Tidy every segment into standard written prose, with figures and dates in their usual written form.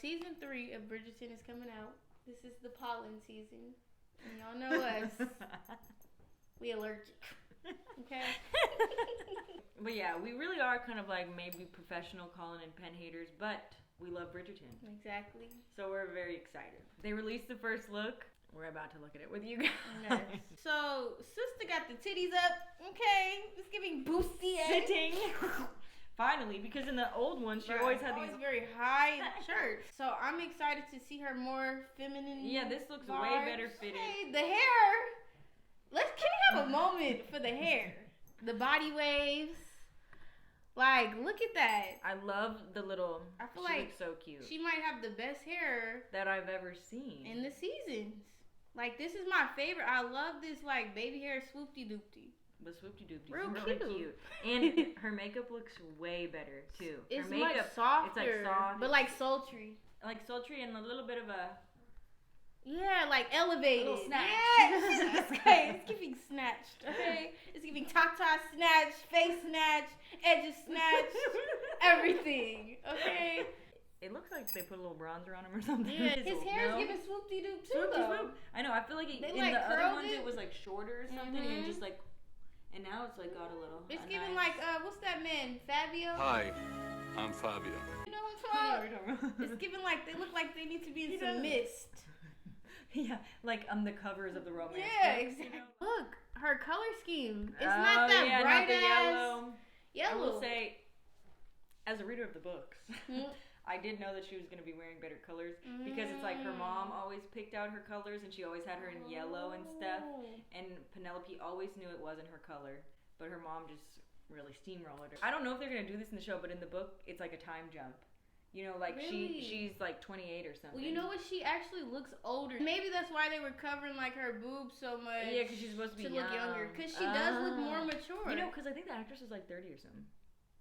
Season 3 of Bridgerton is coming out. This is the pollen season. And y'all know us. We allergic. Okay? But yeah, we really are kind of like maybe professional Colin and Penn haters, but we love Bridgerton. Exactly. So we're very excited. They released the first look. We're about to look at it with you guys. Yes. So, sister got the titties up. Okay. It's giving boosty ass. Sitting. Finally, because in the old one, she always had these very high shirts. So I'm excited to see her more feminine. Yeah, this looks vibes. way better fitted. Hey, the hair. Can we have a moment for the hair? The body waves. Like, look at that. I love the little. I feel she like looks so cute. She might have the best hair that I've ever seen in the seasons. Like, this is my favorite. I love this like baby hair swoopty doopty. The swoopty doopty. Real really cute. And her makeup looks way better too. It's her makeup, much softer. It's like soft, but like sultry. Like sultry and a little bit of a. Yeah, like elevated. A little snatch. Yeah, okay, it's giving snatched. Okay, it's giving Tata snatch, face snatch, edges snatch, everything. Okay. It looks like they put a little bronzer on him or something. Yeah, his hair is giving swoop-de doop too. Swoop. I know. I feel like in like the other ones it was like shorter or something, and just like, and now it's like got a little. It's giving nice. Like what's that man? Fabio. Hi, I'm Fabio. You know what I'm talking about? It's giving like they look like they need to be in some mist. Yeah, like the covers of the romance. Yeah, exactly. Look, her color scheme. It's not that bright not the yellow. I will say, as a reader of the books, I did know that she was going to be wearing better colors because it's like her mom always picked out her colors and she always had her in yellow and stuff. And Penelope always knew it wasn't her color, but her mom just really steamrolled her. I don't know if they're going to do this in the show, but in the book, it's like a time jump. You know, like really? she's like 28 or something. Well, you know what? She actually looks older. Maybe that's why they were covering like her boobs so much. Yeah, because she's supposed to be look younger. Because she does look more mature. You know, because I think the actress is like 30 or something.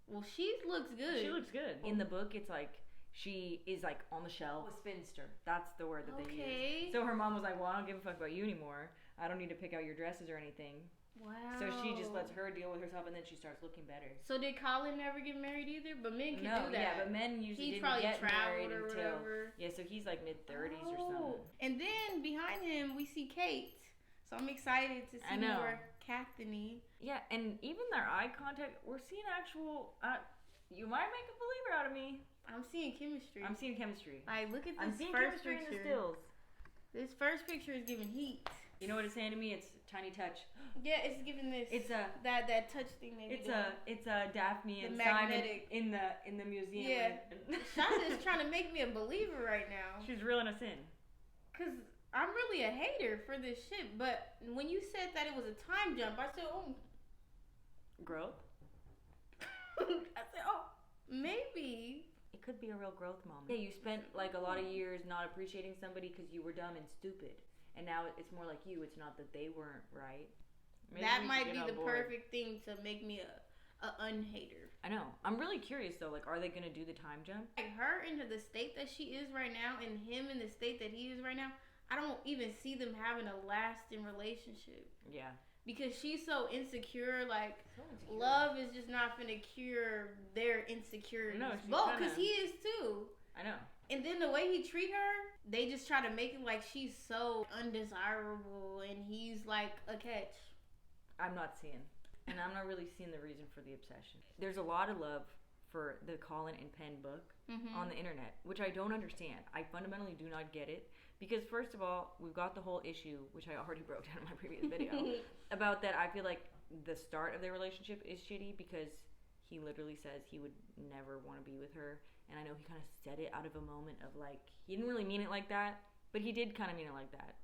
Well, she looks good. She looks good. In the book, it's like she is like on the shelf. A spinster. That's the word that they use. So her mom was like, well, I don't give a fuck about you anymore. I don't need to pick out your dresses or anything. Wow. So she just lets her deal with herself, and then she starts looking better. So did Colin never get married either? But men can do that. Yeah, but men usually didn't get married or until whatever. Yeah, so he's like mid-30s or something. And then behind him we see Kate. So I'm excited to see more Kathany. Yeah, and even their eye contact, we're seeing actual. You might make a believer out of me. I'm seeing chemistry. Like, look at this first picture. In the stills. This first picture is giving heat. You know what it's saying to me? It's tiny touch. Yeah, it's giving this. It's a that touch thing. It's a Daphne and Simon in the museum. Yeah, Shonda's trying to make me a believer right now. She's reeling us in. Cause I'm really a hater for this shit, but when you said that it was a time jump, I said, oh, growth. I said, oh, maybe. It could be a real growth moment. Yeah, you spent like a lot of years not appreciating somebody because you were dumb and stupid. And now it's more like you. It's not that they weren't right. Maybe that might be the perfect thing to make me a unhater. I know. I'm really curious though. Like, are they gonna do the time jump? Like her into the state that she is right now, and him in the state that he is right now. I don't even see them having a lasting relationship. Yeah. Because she's so insecure. Like, love is just not gonna cure their insecurities. No, because he is too. I know. And then the way he treat her, they just try to make it like she's so undesirable and he's like a catch. I'm not seeing. And I'm not really seeing the reason for the obsession. There's a lot of love for the Colin and Penn book on the internet, which I don't understand. I fundamentally do not get it. Because first of all, we've got the whole issue, which I already broke down in my previous video, about that I feel like the start of their relationship is shitty because he literally says he would never want to be with her. And I know he kind of said it out of a moment of like, he didn't really mean it like that, but he did kind of mean it like that.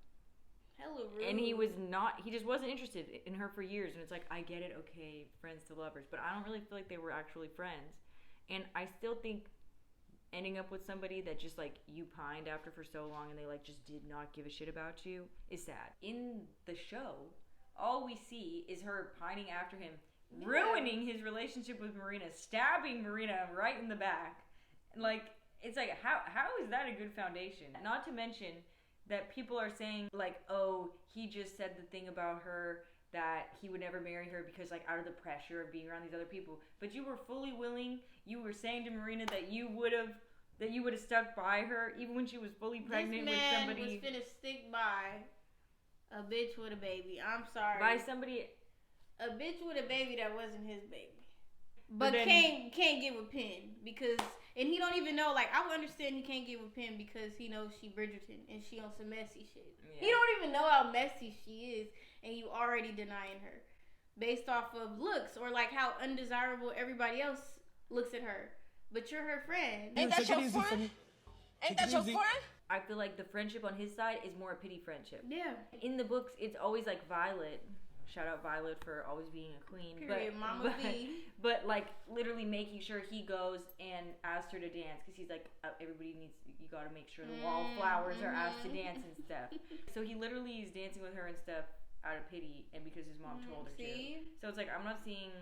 Hella rude. And he just wasn't interested in her for years. And it's like, I get it, okay, friends to lovers. But I don't really feel like they were actually friends. And I still think ending up with somebody that just like you pined after for so long and they like just did not give a shit about you is sad. In the show, all we see is her pining after him, ruining his relationship with Marina, stabbing Marina right in the back. Like, it's like, how is that a good foundation? Not to mention that people are saying, like, oh, he just said the thing about her that he would never marry her because, like, out of the pressure of being around these other people. But you were fully willing, you were saying to Marina that you would have that you would have stuck by her even when she was fully pregnant with somebody. This man was finna stick by a bitch with a baby. I'm sorry. By somebody. A bitch with a baby that wasn't his baby. But then, can't get with Penn because, and he don't even know, like, I would understand he can't get with Penn because he knows she Bridgerton and she on some messy shit. Yeah. He don't even know how messy she is and you already denying her based off of looks or like how undesirable everybody else looks at her. But you're her friend. Ain't that your friend? Ain't that your friend? I feel like the friendship on his side is more a pity friendship. Yeah. In the books, it's always like Violet. Shout out Violet for always being a queen. Period, Mama V. But like literally making sure he goes and asks her to dance because he's like, everybody needs, you got to make sure the wallflowers are asked to dance and stuff. So he literally is dancing with her and stuff out of pity and because his mom told her to. So it's like, I'm not seeing.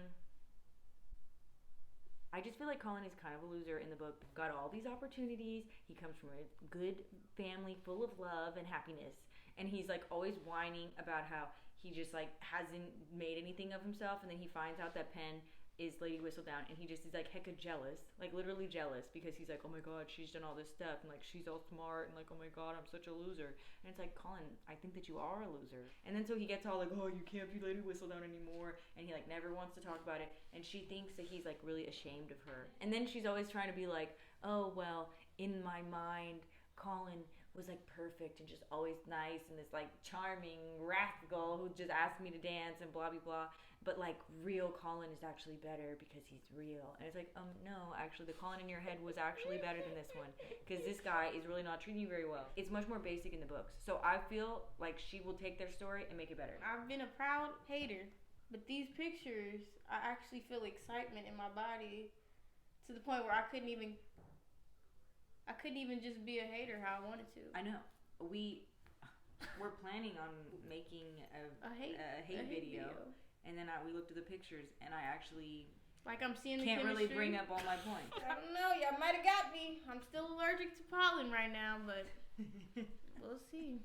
I just feel like Colin is kind of a loser in the book. Got all these opportunities. He comes from a good family full of love and happiness. And he's like always whining about how he just like hasn't made anything of himself. And then he finds out that Penn is Lady Whistledown. And he just is like hecka jealous. Like literally jealous. Because he's like, oh my god, she's done all this stuff. And like she's all smart. And like, oh my god, I'm such a loser. And it's like, Colin, I think that you are a loser. And then so he gets all like, oh, you can't be Lady Whistledown anymore. And he like never wants to talk about it. And she thinks that he's like really ashamed of her. And then she's always trying to be like, oh well, in my mind, Colin was like perfect and just always nice and this like charming rascal who just asked me to dance and blah blah blah. But like real Colin is actually better because he's real. And it's like, no, actually the Colin in your head was actually better than this one because this guy is really not treating you very well. It's much more basic in the books. So I feel like she will take their story and make it better. I've been a proud hater, but these pictures, I actually feel excitement in my body to the point where I couldn't even just be a hater how I wanted to. I know. We're planning on making a hate video. And then we looked at the pictures, and I actually like I'm seeing the can't chemistry. really bring up all my points. I don't know. Y'all might have got me. I'm still allergic to pollen right now, but we'll see.